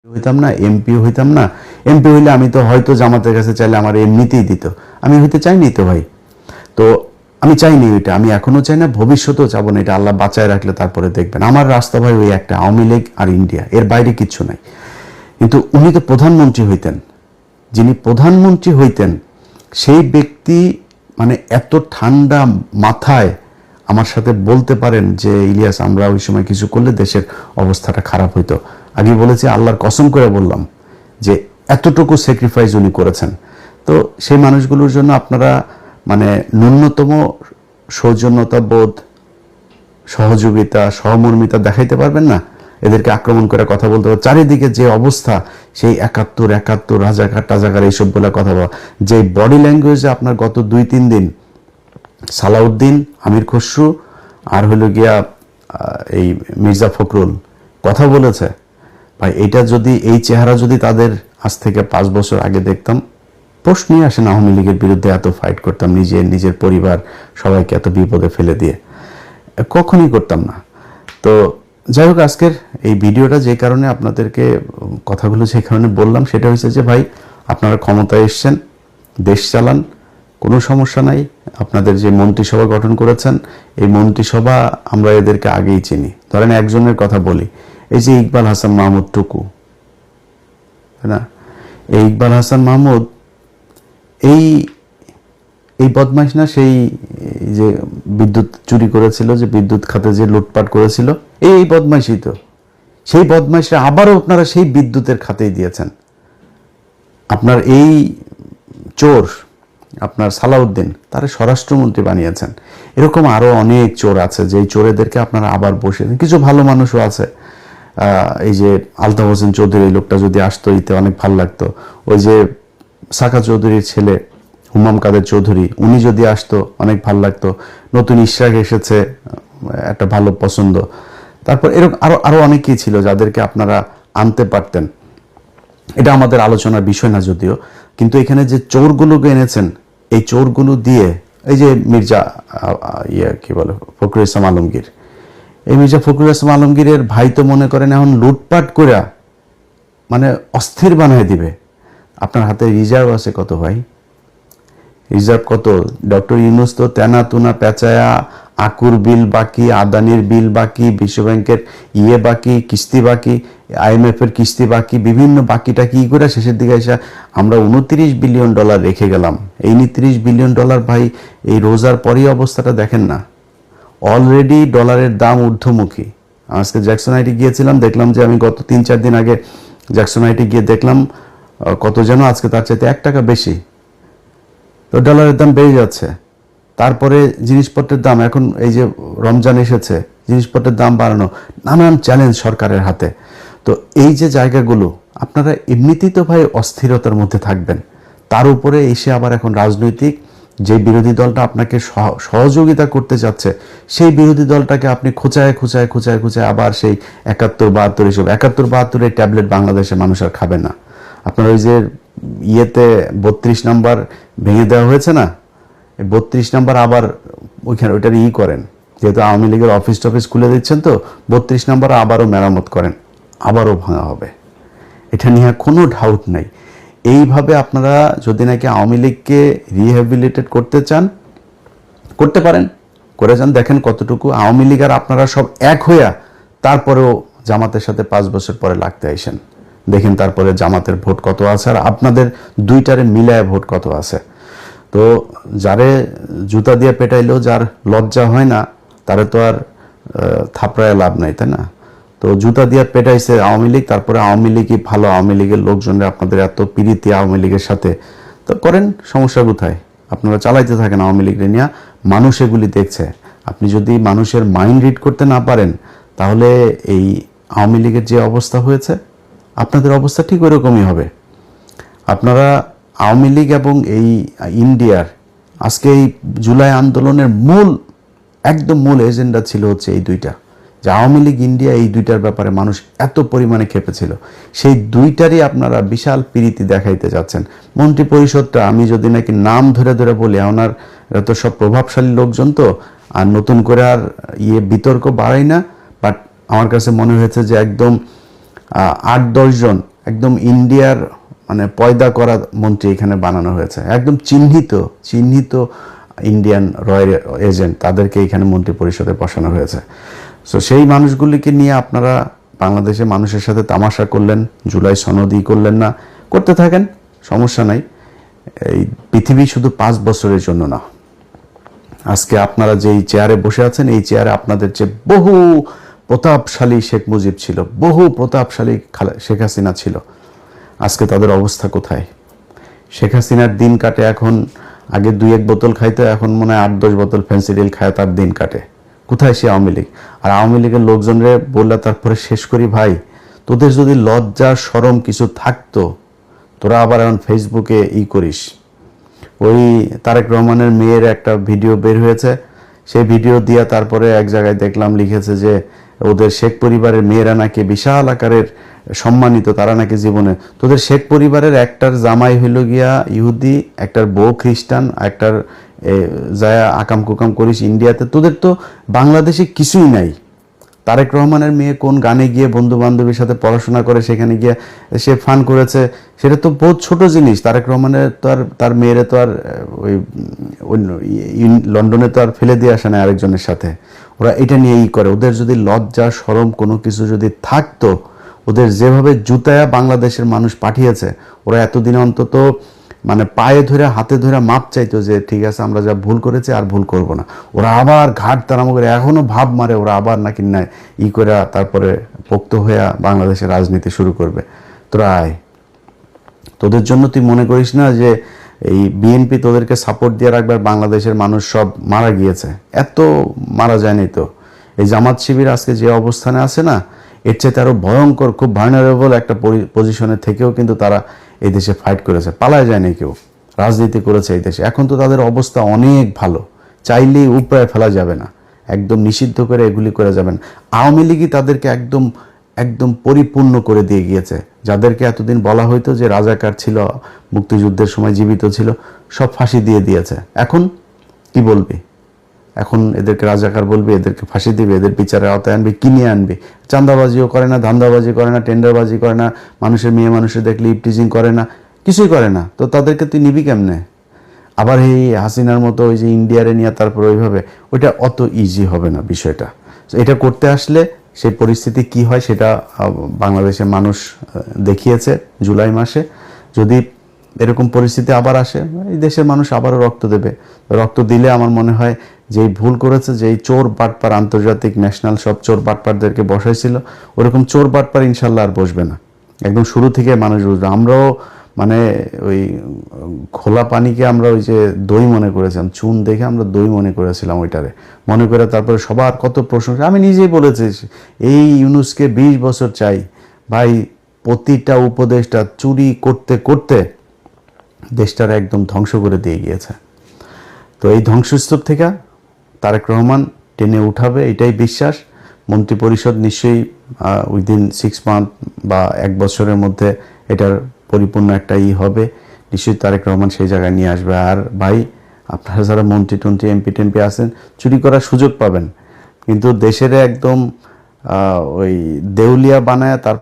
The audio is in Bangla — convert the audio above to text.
হইতাম না, এমপি হইতাম না। এমপি হইলে আমি তো হয়তো জামাতের কাছে চাইলে আমার এমনিতেই দিত। আমি হইতে চাইনি তো ভাই। তো আমি চাইনি ওইটা, আমি এখনো চাই না, ভবিষ্যতেও চাবো না। এটা আল্লাহ বাঁচায় রাখলে তারপরে দেখবেন। আমার রাস্তা ভাই ওই একটা, আওয়ামী লীগ আর ইন্ডিয়া, এর বাইরে কিচ্ছু নাই। কিন্তু উনি তো প্রধানমন্ত্রী হইতেন, যিনি প্রধানমন্ত্রী হইতেন সেই ব্যক্তি মানে এত ঠান্ডা মাথায় আমার সাথে বলতে পারেন যে ইলিয়াস, আমরা ওই সময় কিছু করলে দেশের অবস্থাটা খারাপ হইতো। আগে বলেছি, আল্লাহর কসম করে বললাম যে এতটুকু স্যাক্রিফাইস উনি করেছেন। তো সেই মানুষগুলোর জন্য আপনারা মানে ন্যূনতম সৌজন্যতা বোধ, সহযোগিতা, সহমর্মিতা দেখাইতে পারবেন না? এদেরকে আক্রমণ করে কথা বলতে হবে। চারিদিকে যে অবস্থা, সেই ৭১ রাজাকার টাজাকার এইসব বলে কথা বলা, যে বডি ল্যাঙ্গুয়েজে আপনার গত ২-৩ দিন সালাউদ্দিন, আমির খসরু আর হলো গিয়া এই মির্জা ফখরুল কথা বলেছে ভাই, এটা যদি এই চেহারা যদি তাদের আজ থেকে ৫ বছর আগে দেখতাম, প্রশ্ন নিয়ে আসেন আওয়ামী লীগের বিরুদ্ধে এত ফাইট করতাম, নিজের পরিবার সবাইকে এত বিপদে ফেলে দিয়ে কখনই করতাম না। তো যাই হোক, আজকের এই ভিডিওটা যে কারণে আপনাদেরকে কথাগুলো যে কারণে বললাম সেটা হচ্ছে যে ভাই, আপনারা ক্ষমতায় এসছেন, দেশ চালান, কোনো সমস্যা নাই। আপনাদের যে মন্ত্রিসভা গঠন করেছেন, এই মন্ত্রিসভা আমরা এদেরকে আগেই চিনি। ধরেন একজনের কথা বলি, এই যে ইকবাল হাসান মাহমুদ টুকু, তাই না? এই ইকবাল হাসান মাহমুদ এই বদমাইশ না? সেই যে বিদ্যুৎ চুরি করেছিল, যে বিদ্যুৎ খাতে যে লুটপাট করেছিল, এই বদমাইশই তো। সেই বদমাইশরা আবারও আপনারা সেই বিদ্যুতের খাতেই দিয়েছেন। আপনার এই চোর, আপনার সালাউদ্দিন, তারা স্বরাষ্ট্রমন্ত্রী বানিয়েছেন। এরকম আরো অনেক চোর আছে, যে চোরেদেরকে আপনারা আবার বসে, কিছু ভালো মানুষও আছে। এই যে আলতাফ হোসেন চৌধুরী, এই লোকটা যদি আসতো ইতে অনেক ভালো লাগতো। ওই যে সাকা চৌধুরীর ছেলে হুমাম কাদের চৌধুরী, উনি যদি আসতো অনেক ভালো লাগতো। নতুন ইশরাক এসেছে, একটা ভালো পছন্দ। তারপর এরকম আরো অনেকেই ছিল যাদেরকে আপনারা আনতে পারতেন। এটা আমাদের আলোচনার বিষয় না যদিও, কিন্তু এখানে যে চোরগুলোকে এনেছেন, এই চোরগুলো দিয়ে এই যে মির্জা কি বলে ফখরুল ইসলাম আলমগীর, এই মির্জা ফখরুল ইসলাম আলমগীরের ভাই তো মনে করেন এখন লুটপাট করে মানে অস্থির বানায় দিবে। আপনার হাতে রিজার্ভ আছে কত ভাই? রিজার্ভ কত? ডক্টর ইউনূস তো তেনা তুনা পেঁচায়া, আকুর বিল বাকি, আদানির বিল বাকি, বিশ্বব্যাংকের বাকি, কিস্তি বাকি, IMF এর কিস্তি বাকি, বিভিন্ন বাকিটা কি করে শেষের দিকে এসে আমরা $29 বিলিয়ন রেখে গেলাম। এই $29 বিলিয়ন ভাই, এই রোজার পরই অবস্থাটা দেখেন না। অলরেডি ডলারের দাম ঊর্ধ্বমুখী। আজকে জ্যাকসন আইটি গিয়েছিলাম, দেখলাম যে আমি গত ৩-৪ দিন আগে জ্যাকসন আইটি গিয়ে দেখলাম কত যেন আজকে তার চাইতে $1 বেশি। তো ডলারের দাম বেড়ে যাচ্ছে। তারপরে জিনিসপত্রের দাম, এখন এই যে রমজান এসেছে, জিনিসপত্রের দাম বাড়ানো, নানান চ্যালেঞ্জ সরকারের হাতে। তো এই যে জায়গাগুলো, আপনারা এমনিতেই তো ভাই অস্থিরতার মধ্যে থাকবেন, তার উপরে এসে আবার এখন রাজনৈতিক যে বিরোধী দলটা আপনাকে সহযোগিতা করতে যাচ্ছে, সেই বিরোধী দলটাকে আপনি খোঁচায় আবার সেই ৭১-৭২ এসব ৭১-৭২ ট্যাবলেট বাংলাদেশের মানুষ আর খাবে না। আপনার ওই যে ইয়েতে ৩২ নাম্বার ভেঙে দেওয়া হয়েছে না, ৩২ নাম্বার আবার ওইখানে ওইটার করেন, যেহেতু আওয়ামী লীগের অফিস টফিস খুলে দিচ্ছেন, তো ৩২ নাম্বার আবারও মেরামত করেন, আবারও ভাঙা হবে। এটা নিয়ে কোনো ডাউট নাই। এইভাবে আপনারা যদি নাকি আওয়ামী লীগকে রিহ্যাবিলিটেট করতে চান, করতে পারেন, করে যান, দেখেন কতটুকু আওয়ামী লীগ আর আপনারা সব এক হইয়া তারপরেও জামাতের সাথে ৫ বছর পরে লাগতে আইসেন, দেখেন তারপরে জামাতের ভোট কত আছে আর আপনাদের দুইটারে মিলায় ভোট কত আছে। তো যারে জুতা দিয়ে পেটাইলেও যার লজ্জা হয় না, তারে তো আর থাপড়ায় লাভ নাই, তাই না? তো জুতা দিয়ে পেটাইছে আওয়ামী লীগ, তারপরে আওয়ামী লীগই ভালো, আওয়ামী লীগের লোকজনরা আপনাদের এত প্রীতি আওয়ামী লীগের সাথে, তো করেন, সমস্যা কোথায়? আপনারা চালাইতে থাকেন আওয়ামী লীগের নিয়ে, মানুষ এগুলি দেখছে। আপনি যদি মানুষের মাইন্ড রিড করতে না পারেন, তাহলে এই আওয়ামী লীগের যে অবস্থা হয়েছে, আপনাদের অবস্থা ঠিক ওইরকমই হবে। আপনারা আওয়ামী লীগ এবং এই ইন্ডিয়ার আজকে এই জুলাই আন্দোলনের একদম মূল এজেন্ডা ছিল হচ্ছে এই দুইটা, যে আওয়ামী লীগ ইন্ডিয়া, এই দুইটার ব্যাপারে মানুষ এত পরিমাণে খেপেছিল, সেই দুইটারই আপনারা বিশাল প্রীতি দেখাইতে যাচ্ছেন। মন্ত্রী পরিষদটা আমি যদি নাকি নাম ধরে বলি, ওনার তো সব প্রভাবশালী লোকজন, তো আর নতুন করে আর বিতর্ক বাড়াই না, বাট আমার কাছে মনে হয়েছে যে একদম ৮-১০ জন একদম ইন্ডিয়ার মানে পয়দা করা মন্ত্রী এখানে বানানো হয়েছে, একদম চিহ্নিত ইন্ডিয়ান রয়্যাল এজেন্ট, তাদেরকে এখানে মন্ত্রী পরিষদে বসানো হয়েছে। সো সেই মানুষগুলিকে নিয়ে আপনারা বাংলাদেশের মানুষের সাথে তামাশা করলেন, জুলাই সনদই করলেন না, করতে থাকেন, সমস্যা নাই। এই পৃথিবী শুধু 5 বছরের জন্য না। আজকে আপনারা যেই চেয়ারে বসে আছেন, এই চেয়ারে আপনাদের যে বহু প্রতাপশালী শেখ মুজিব ছিল, বহু প্রতাপশালী শেখ হাসিনা ছিল, আজকে তাদের অবস্থা কোথায়? শেখ হাসিনার দিন কাটে এখন, আগে 2-1 বোতল খাইতো, এখন মনে হয় 8-10 বোতল ফেন্সিডিল খায়, তার দিন কাটে। কোথায় সে আওয়ামী লীগ? আর আওয়ামী লীগের লোকজনরে বললে তারপরে শেষ করি, ভাই তোদের যদি লজ্জা শরম কিছু থাকতো, তোরা আবার এখন ফেসবুকে করিস। ওই তারেক রহমানের মেয়ের একটা ভিডিও বের হয়েছে, সেই ভিডিও দিয়া তারপরে এক জায়গায় দেখলাম লিখেছে যে ওদের শেখ পরিবারের মেয়েরা নাকি বিশাল আকারের সম্মানিত, তারা নাকি জীবনে। তোদের শেখ পরিবারের একটার জামাই হইল গিয়া ইহুদি, একটার বউ খ্রিস্টান, একটার যায় আকাম কুকাম করিস ইন্ডিয়াতে, তোদের তো বাংলাদেশে কিছুই নাই। তারেক রহমানের মেয়ে কোন গানে গিয়ে বন্ধু বান্ধবীর সাথে পড়াশোনা করে সেখানে গিয়ে সে ফান করেছে, সেটা তো বহুত ছোট জিনিস। তারেক রহমানের তো আর তার মেয়েরে তো আর ওই লন্ডনে তো আর ফেলে দিয়ে আসে না আরেকজনের সাথে। ওরা এটা নিয়ে করে। ওদের যদি লজ্জা শরম কোনো কিছু যদি থাকতো, ওদের যেভাবে জুতায়া বাংলাদেশের মানুষ পাঠিয়েছে, ওরা এতদিনে অন্তত মানে পায়ে ধরে হাতে ধরে মাপ চাইতো যে ঠিক আছে আমরা যা ভুল করেছি আর ভুল করব না। ওরা আবার ঘাট তাড়ামো করে এখনো ভাব মারে, ওরা আবার নাকি না করে তারপরে পোক্ত হয়ে বাংলাদেশের রাজনীতি শুরু করবে। তোরা আয়, তোদের জন্য তুই মনে করিস না যে এই বিএনপি তোদেরকে সাপোর্ট দিয়ে রাখবে আর বাংলাদেশের মানুষ সব মারা গিয়েছে? এত মারা যায়নি তো। এই জামাত শিবির আজকে যে অবস্থানে আছে না, এর চেয়ে আরো ভয়ঙ্কর, খুব ভার্নারেবল একটা পজিশনে থেকেও কিন্তু তারা এই দেশে ফাইট করেছে, পালায় যায়নি কেউ, রাজনীতি করেছে এই দেশে। এখন তো তাদের অবস্থা অনেক ভালো, চাইলেই উপরে ফেলা যাবে না, একদম নিষিদ্ধ করে এগুলি করে যাবেন। আওয়ামী লীগই তাদেরকে একদম একদম পরিপূর্ণ করে দিয়ে গিয়েছে। যাদেরকে এতদিন বলা হইতো যে রাজাকার ছিল, মুক্তিযুদ্ধের সময় জীবিত ছিল, সব ফাঁসি দিয়ে দিয়েছে। এখন কি বলবি? এখন এদেরকে রাজাকার বলবি, এদেরকে ফাঁসি দিবে, এদের বিচারের আওতায় আনবি, কিনে আনবি। চাঁদাবাজিও করে না, ধান্দাবাজি করে না, টেন্ডারবাজি করে না, মানুষের মেয়ে মানুষের দেখলে ইপটিজিং করে না, কিছুই করে না। তো তাদেরকে তুই নিবি কেমনে? আবার এই হাসিনার মতো ওই যে ইন্ডিয়ারে নিয়ে তারপর ওইভাবে, ওইটা অত ইজি হবে না বিষয়টা। এটা করতে আসলে সেই পরিস্থিতি কি হয় সেটা বাংলাদেশের মানুষ দেখিয়েছে জুলাই মাসে। যদি এরকম পরিস্থিতি আবার আসে, এই দেশের মানুষ আবারও রক্ত দেবে। রক্ত দিলে আমার মনে হয় যেই ভুল করেছে, যেই চোর বাটপার আন্তর্জাতিক ন্যাশনাল সব চোর বাটপারদেরকে বসাইছিল, ওরকম চোর বাটপার ইনশাল্লাহ আর বসবে না। একদম শুরু থেকে মানুষ বুঝবে। আমরাও মানে ওই খোলা পানিকে আমরা ওই যে দই মনে করেছিলাম, চুন দেখে আমরা দই মনে করেছিলাম, ওইটারে মনে করে তারপরে সবার কত প্রশংসা। আমি নিজেই বলেছি এই ইউনুসকে 20 বছর চাই ভাই। প্রতিটা উপদেশটা চুরি করতে করতে দেশটার একদম ধ্বংস করে দিয়ে গিয়েছে। তো এই ধ্বংসস্তূপ থেকে তারেক রহমান টেনে উঠাবে, এটাই বিশ্বাস। মন্ত্রী পরিষদ নিশ্চয়ই উইদিন 6 মান্থ বা 1 বছরের মধ্যে এটার পরিপূর্ণ একটা হবে। নিশ্চয়ই তারেক রহমান সেই জায়গায় নিয়ে আসবে। আর ভাই আপনারা যারা মন্ত্রী টন্ত্রী এমপি টেমপি আছেন, চুরি করার সুযোগ পাবেন, কিন্তু দেশের একদম ওই দেউলিয়া বানায় তার